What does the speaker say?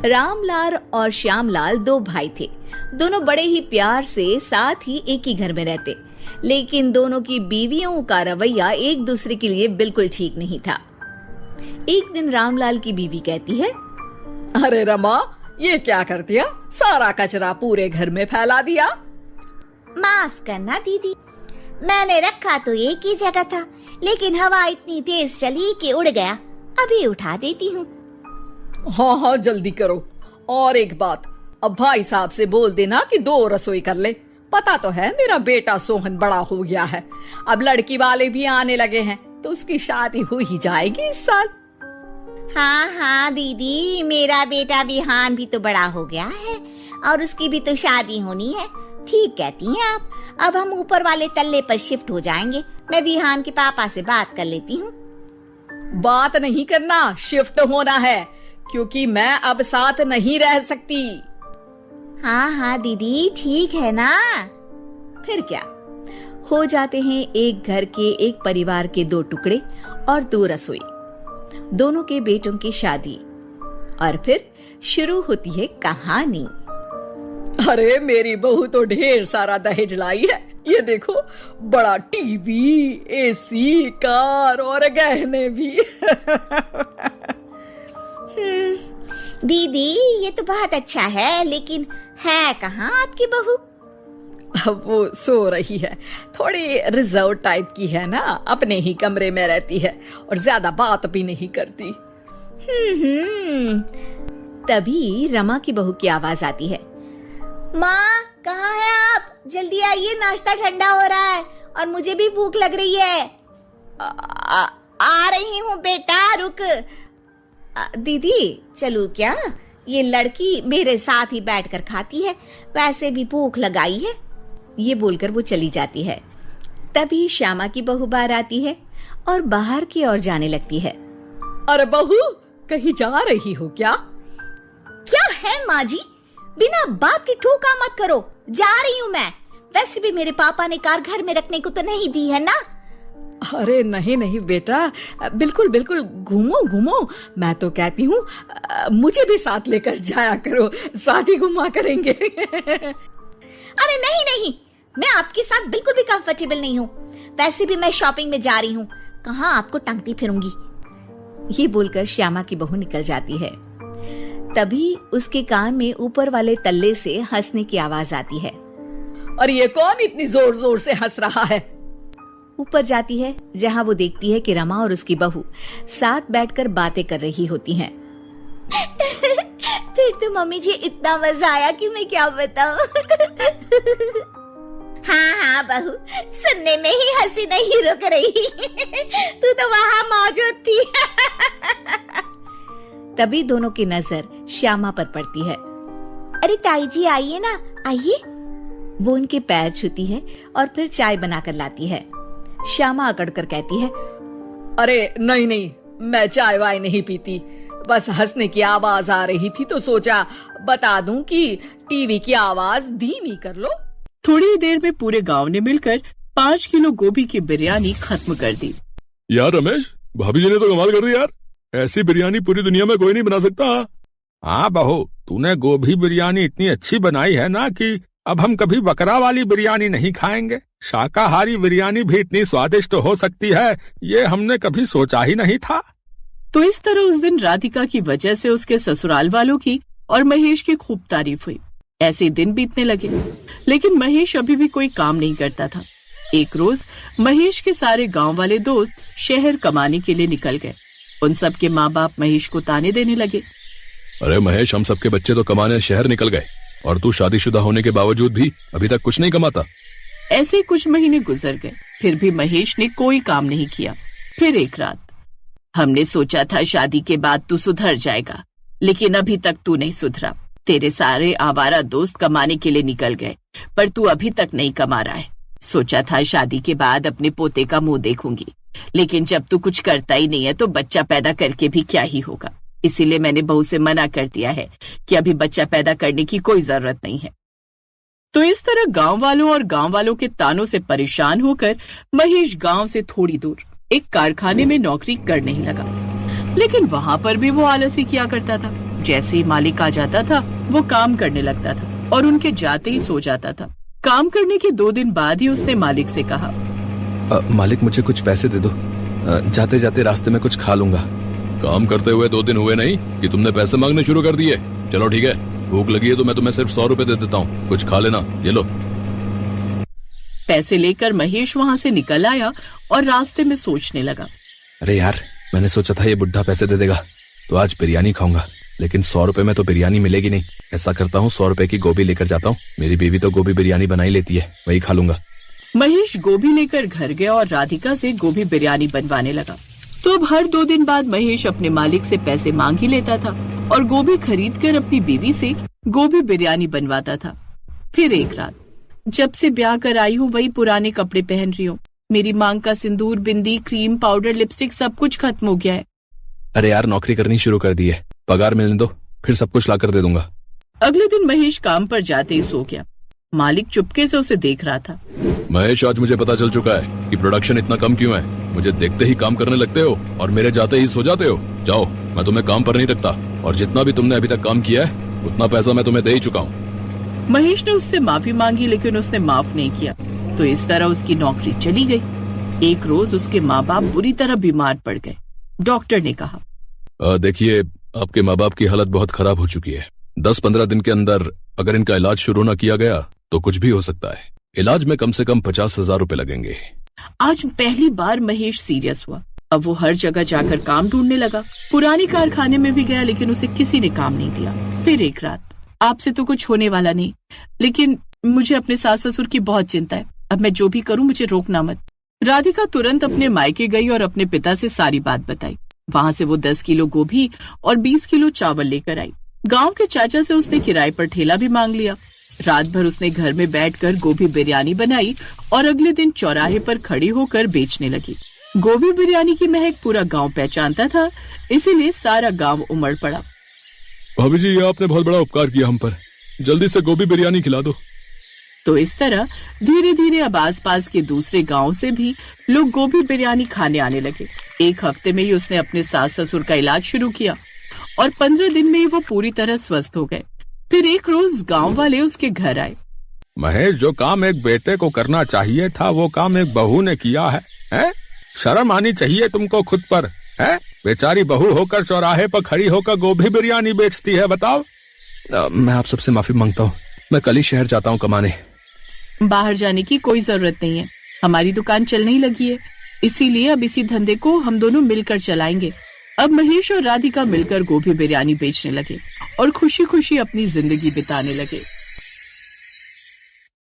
रामलाल और श्यामलाल दो भाई थे। दोनों बड़े ही प्यार से साथ ही एक ही घर में रहते, लेकिन दोनों की बीवियों का रवैया एक दूसरे के लिए बिल्कुल ठीक नहीं था। एक दिन रामलाल की बीवी कहती है, अरे रमा, ये क्या कर दिया? सारा कचरा पूरे घर में फैला दिया। माफ करना दीदी, मैंने रखा तो एक ही जगह था, लेकिन हवा इतनी तेज चली कि उड़ गया। अभी उठा देती हूँ। हाँ, जल्दी करो। और एक बात, अब भाई साहब से बोल देना कि 2 रसोई कर ले। पता तो है मेरा बेटा सोहन बड़ा हो गया है, अब लड़की वाले भी आने लगे हैं, तो उसकी शादी हो ही जाएगी इस साल। हाँ दीदी, मेरा बेटा विहान भी तो बड़ा हो गया है और उसकी भी तो शादी होनी है। ठीक कहती हैं आप। अब हम ऊपर वाले तल्ले पर शिफ्ट हो जाएंगे। मैं विहान के पापा से बात कर लेती हूँ। बात नहीं करना, शिफ्ट होना है, क्योंकि मैं अब साथ नहीं रह सकती। हाँ दीदी, ठीक है ना। फिर क्या, हो जाते हैं एक घर के, एक परिवार के 2 टुकड़े और 2 रसोई, दोनों के बेटों की शादी। और फिर शुरू होती है कहानी। अरे मेरी बहू तो ढेर सारा दहेज लाई है। ये देखो, बड़ा टीवी, एसी, कार और गहने भी। दीदी, ये तो बहुत अच्छा है, लेकिन है कहाँ आपकी बहू? अब वो सो रही है। थोड़ी रिजर्व टाइप की है ना, अपने ही कमरे में रहती है और ज्यादा बात भी नहीं करती। तभी रमा की बहू की आवाज आती है, माँ कहाँ है आप? जल्दी आइए, नाश्ता ठंडा हो रहा है और मुझे भी भूख लग रही है। आ रही हूँ बेटा, रुक। दीदी चलूं क्या? ये लड़की मेरे साथ ही बैठकर खाती है, वैसे भी भूख लगाई है। ये बोलकर वो चली जाती है। तभी श्यामा की बहू बाहर आती है और बाहर की ओर जाने लगती है। अरे बहू, कहीं जा रही हो क्या? क्या है माँ जी, बिना बात के ठोका मत करो। जा रही हूँ मैं। वैसे भी मेरे पापा ने कार घर में रखने को तो नहीं दी है ना। अरे नहीं बेटा, बिल्कुल बिल्कुल, घूमो। मैं तो कहती हूँ मुझे भी साथ लेकर जाया करो, साथ ही घुमा करेंगे। अरे नहीं, मैं आपके साथ बिल्कुल भी कंफर्टेबल नहीं हूँ। वैसे भी मैं शॉपिंग में जा रही हूँ, कहाँ आपको टांगती फिरूंगी। ये बोलकर श्यामा की बहू निकल जाती है। तभी उसके कान में ऊपर वाले तल्ले से हंसने की आवाज आती है। और ये कौन इतनी जोर जोर से हंस रहा है? ऊपर जाती है, जहाँ वो देखती है कि रमा और उसकी बहू साथ बैठकर बातें कर रही होती हैं। फिर तो मम्मी जी इतना मजा आया कि मैं क्या बताऊं। हाँ बहू, सुनने में ही हंसी नहीं रुक रही। तू तो वहाँ मौजूद थी। तभी दोनों की नजर श्यामा पर पड़ती है। अरे ताई जी आइए ना, आइए। वो उनके पैर छूती है और फिर चाय बनाकर लाती है। श्यामा अकड़कर कहती है, अरे नहीं, मैं चाय वाय नहीं पीती, बस हंसने की आवाज आ रही थी तो सोचा बता दूं कि टीवी की आवाज धीमी कर लो। थोड़ी देर में पूरे गांव ने मिलकर 5 किलो गोभी की बिरयानी खत्म कर दी। यार रमेश, भाभी जी ने तो कमाल कर दी यार, ऐसी बिरयानी पूरी दुनिया में कोई नहीं बना सकता। हाँ बहू, तूने गोभी बिरयानी इतनी अच्छी बनाई है ना कि अब हम कभी बकरा वाली बिरयानी नहीं खाएंगे। शाकाहारी बिरयानी भी इतनी स्वादिष्ट हो सकती है, ये हमने कभी सोचा ही नहीं था। तो इस तरह उस दिन राधिका की वजह से उसके ससुराल वालों की और महेश की खूब तारीफ हुई। ऐसे दिन बीतने लगे, लेकिन महेश अभी भी कोई काम नहीं करता था। एक रोज महेश के सारे गांव वाले दोस्त शहर कमाने के लिए निकल गए। उन सब के माँ बाप महेश को ताने देने लगे। अरे महेश, हम सबके बच्चे तो कमाने शहर निकल गए और तू शादीशुदा होने के बावजूद भी अभी तक कुछ नहीं कमाता। ऐसे कुछ महीने गुजर गए, फिर भी महेश ने कोई काम नहीं किया। फिर एक रात, हमने सोचा था शादी के बाद तू सुधर जाएगा, लेकिन अभी तक तू नहीं सुधरा। तेरे सारे आवारा दोस्त कमाने के लिए निकल गए, पर तू अभी तक नहीं कमा रहा है। सोचा था शादी के बाद अपने पोते का मुंह देखूंगी, लेकिन जब तू कुछ करता ही नहीं है तो बच्चा पैदा करके भी क्या ही होगा। इसीलिए मैंने बहू से मना कर दिया है कि अभी बच्चा पैदा करने की कोई जरूरत नहीं है। तो इस तरह गांव वालों और गांव वालों के तानों से परेशान होकर महेश गांव से थोड़ी दूर एक कारखाने में नौकरी करने ही लगा, लेकिन वहां पर भी वो आलसी किया करता था। जैसे ही मालिक आ जाता था वो काम करने लगता था और उनके जाते ही सो जाता था। काम करने के 2 दिन बाद ही उसने मालिक से कहा, मालिक मुझे कुछ पैसे दे दो, जाते जाते रास्ते में कुछ खा लूंगा। काम करते हुए 2 दिन हुए नहीं कि तुमने पैसे मांगने शुरू कर दिए। चलो ठीक है, भूख लगी है तो मैं तुम्हें सिर्फ 100 रुपए दे देता हूँ, कुछ खा लेना, ये लो। पैसे लेकर महेश वहाँ से निकल आया और रास्ते में सोचने लगा, अरे यार, मैंने सोचा था ये बुढ़ा पैसे दे देगा तो आज बिरयानी खाऊंगा, लेकिन 100 रुपए में तो बिरयानी मिलेगी नहीं। ऐसा करता हूँ 100 रुपए की गोभी लेकर जाता हूँ, मेरी बीवी तो गोभी बिरयानी बना ही लेती है, वही खा लूंगा। महेश गोभी लेकर घर गया और राधिका से गोभी बिरयानी बनवाने लगा। तो अब हर 2 दिन बाद महेश अपने मालिक से पैसे मांग ही लेता था और गोभी खरीद कर अपनी बीवी से गोभी बिरयानी बनवाता था। फिर एक रात, जब से ब्याह कर आई हूँ वही पुराने कपड़े पहन रही हूँ, मेरी मांग का सिंदूर, बिंदी, क्रीम, पाउडर, लिपस्टिक सब कुछ खत्म हो गया है। अरे यार, नौकरी करनी शुरू कर दी है, पगार मिलने दो, फिर सब कुछ ला कर दे दूंगा। अगले दिन महेश काम पर जाते ही सो गया। मालिक चुपके से उसे देख रहा था। महेश, आज मुझे पता चल चुका है कि प्रोडक्शन इतना कम क्यों है। मुझे देखते ही काम करने लगते हो और मेरे जाते ही सो जाते हो। जाओ, मैं तुम्हें काम पर नहीं रखता और जितना भी तुमने अभी तक काम किया है उतना पैसा मैं तुम्हें दे ही चुका हूँ। महेश ने उससे माफी मांगी लेकिन उसने माफ नहीं किया, तो इस तरह उसकी नौकरी चली गई। एक रोज उसके माँ बाप बुरी तरह बीमार पड़ गए। डॉक्टर ने कहा, देखिए, आपके माँ बाप की हालत बहुत खराब हो चुकी है। 10-15 दिन के अंदर अगर इनका इलाज शुरू न किया गया तो कुछ भी हो सकता है। इलाज में कम से कम 50,000 रुपए लगेंगे। आज पहली बार महेश सीरियस हुआ। अब वो हर जगह जाकर काम ढूंढने लगा। पुरानी कारखाने में भी गया लेकिन उसे किसी ने काम नहीं दिया। फिर एक रात, आपसे तो कुछ होने वाला नहीं, लेकिन मुझे अपने सास ससुर की बहुत चिंता है। अब मैं जो भी करूं मुझे रोकना मत। राधिका तुरंत अपने मायके गई और अपने पिता से सारी बात बताई। वहाँ से वो 10 किलो गोभी और 20 किलो चावल लेकर आई। गांव के चाचा से उसने किराए पर ठेला भी मांग लिया। रात भर उसने घर में बैठकर गोभी बिरयानी बनाई और अगले दिन चौराहे पर खड़ी होकर बेचने लगी। गोभी बिरयानी की महक पूरा गांव पहचानता था, इसीलिए सारा गांव उमड़ पड़ा। भाभी जी, ये आपने बहुत बड़ा उपकार किया हम पर, जल्दी से गोभी बिरयानी खिला दो। तो इस तरह धीरे धीरे अब आसपास के दूसरे गांव से भी लोग गोभी बिरयानी खाने आने लगे। एक हफ्ते में ही उसने अपने सास ससुर का इलाज शुरू किया और 15 दिन में ही वो पूरी तरह स्वस्थ हो गए। फिर एक रोज गांव वाले उसके घर आए। महेश, जो काम एक बेटे को करना चाहिए था वो काम एक बहू ने किया है, हैं? शर्म आनी चाहिए तुमको खुद पर, है? बेचारी बहू होकर चौराहे पर खड़ी होकर गोभी बिरयानी बेचती है, बताओ। मैं आप सबसे माफी मांगता हूँ, मैं कल ही शहर जाता हूँ कमाने। बाहर जाने की कोई जरूरत नहीं है, हमारी दुकान चलने ही लगी है, इसीलिए अब इसी धंधे को हम दोनों मिलकर चलाएंगे। अब महेश और राधिका मिलकर गोभी बिरयानी बेचने लगे और खुशी खुशी अपनी जिंदगी बिताने लगे।